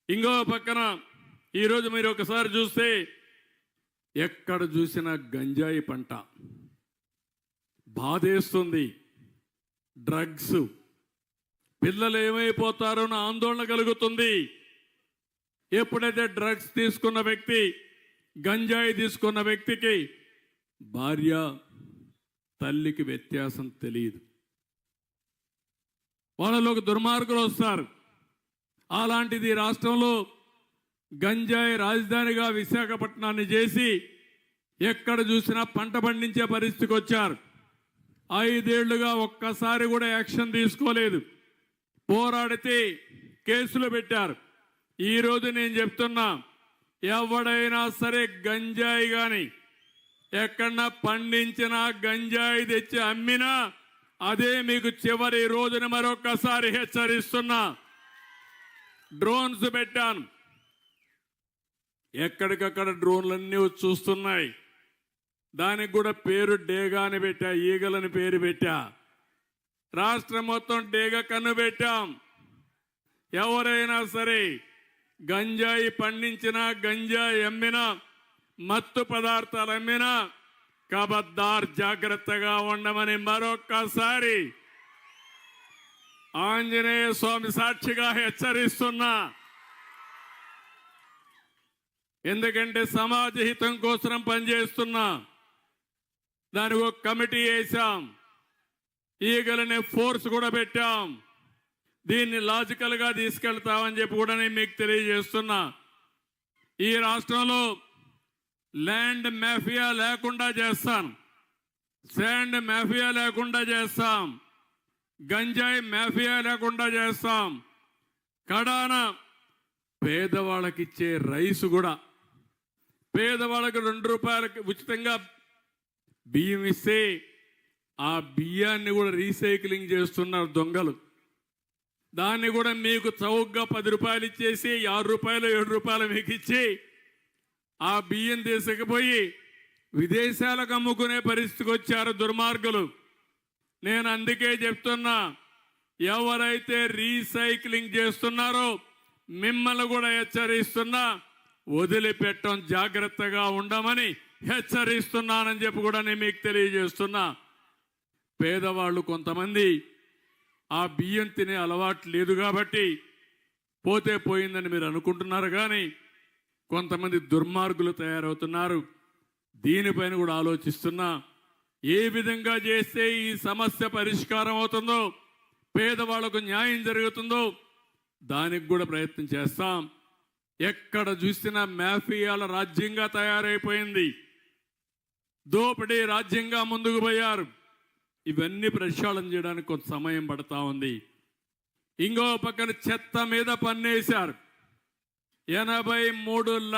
ఇంకో పక్కన ఈరోజు మీరు ఒకసారి చూస్తే ఎక్కడ చూసినా గంజాయి పంట బాధేస్తుంది. డ్రగ్స్, పిల్లలు ఏమైపోతారో అని ఆందోళన కలుగుతుంది. ఎప్పుడైతే డ్రగ్స్ తీసుకున్న వ్యక్తి, గంజాయి తీసుకున్న వ్యక్తికి భార్య తల్లికి వ్యత్యాసం తెలియదు. వాళ్ళలో ఒక దుర్మార్గులు వస్తారు. అలాంటిది రాష్ట్రంలో గంజాయి రాజధానిగా విశాఖపట్నాన్ని చేసి ఎక్కడ చూసినా పంట పండించే పరిస్థితికి వచ్చారు. 5 ఏళ్లుగా ఒక్కసారి కూడా యాక్షన్ తీసుకోలేదు. పోరాడితే కేసులు పెట్టారు. ఈరోజు నేను చెప్తున్నా, ఎవడైనా సరే గంజాయి కానీ ఎక్కడన్నా పండించిన గంజాయి తెచ్చి అమ్మినా అదే మీకు చివరి రోజున మరొకసారి హెచ్చరిస్తున్నా. డ్రోన్స్ పెట్టాను, ఎక్కడికక్కడ డ్రోన్లన్నీ చూస్తున్నాయి. దానికి కూడా పేరు డేగా అని పెట్టా, ఈగలని పేరు పెట్టా. రాష్ట్రం మొత్తం డేగ కన్ను పెట్టాం. ఎవరైనా సరే గంజాయి పండించినా, గంజాయి అమ్మినా, మత్తు పదార్థాలు అమ్మినా కబద్దార్ జాగ్రత్తగా ఉండమని మరొక్కసారి ఆంజనేయ స్వామి సాక్షిగా హెచ్చరిస్తున్నా. ఎందుకంటే సమాజ హితం కోసం పనిచేస్తున్నా. దానికి ఒక కమిటీ వేశాం, ఈగలనే ఫోర్స్ కూడా పెట్టాం. దీన్ని లాజికల్ గా తీసుకెళ్తామని చెప్పి కూడా నేను మీకు తెలియజేస్తున్నా. ఈ రాష్ట్రంలో ల్యాండ్ మాఫియా లేకుండా చేస్తాం, శాండ్ మాఫియా లేకుండా చేస్తాం, గంజాయి మాఫియా లేకుండా చేస్తాం. కడాన పేదవాళ్ళకి ఇచ్చే రైసు కూడా, పేదవాళ్ళకి 2 రూపాయలకి ఉచితంగా బియ్యం ఇస్తే ఆ బియ్యాన్ని కూడా రీసైక్లింగ్ చేస్తున్నారు దొంగలు. దాన్ని కూడా మీకు చౌకగా 10 రూపాయలు ఇచ్చేసి 6 రూపాయలు 7 రూపాయలు మీకు ఇచ్చి ఆ బియ్యం తీసుకుపోయి విదేశాలకు అమ్ముకునే పరిస్థితికి వచ్చారు దుర్మార్గులు. నేను అందుకే చెప్తున్నా, ఎవరైతే రీసైక్లింగ్ చేస్తున్నారో మిమ్మల్ని కూడా హెచ్చరిస్తున్నా, వదిలిపెట్టం జాగ్రత్తగా ఉండమని హెచ్చరిస్తున్నానని చెప్పి కూడా నేను మీకు తెలియజేస్తున్నా. పేదవాళ్ళు కొంతమంది ఆ బియ్యం తినే అలవాటు లేదు కాబట్టి పోతే పోయిందని మీరు అనుకుంటున్నారు, కానీ కొంతమంది దుర్మార్గులు తయారవుతున్నారు. దీనిపైన కూడా ఆలోచిస్తున్నా. ఏ విధంగా చేస్తే ఈ సమస్య పరిష్కారం అవుతుందో, పేదవాళ్లకు న్యాయం జరుగుతుందో దానికి కూడా ప్రయత్నం చేస్తాం. ఎక్కడ చూసినా మాఫియాల రాజ్యంగా తయారైపోయింది, దోపిడీ రాజ్యంగా ముందుకు పోయారు. ఇవన్నీ ప్రక్షాళన చేయడానికి కొంత సమయం పడతా ఉంది. ఇంకో పక్కన చెత్త మీద పన్నేశారు. 83 లక్షల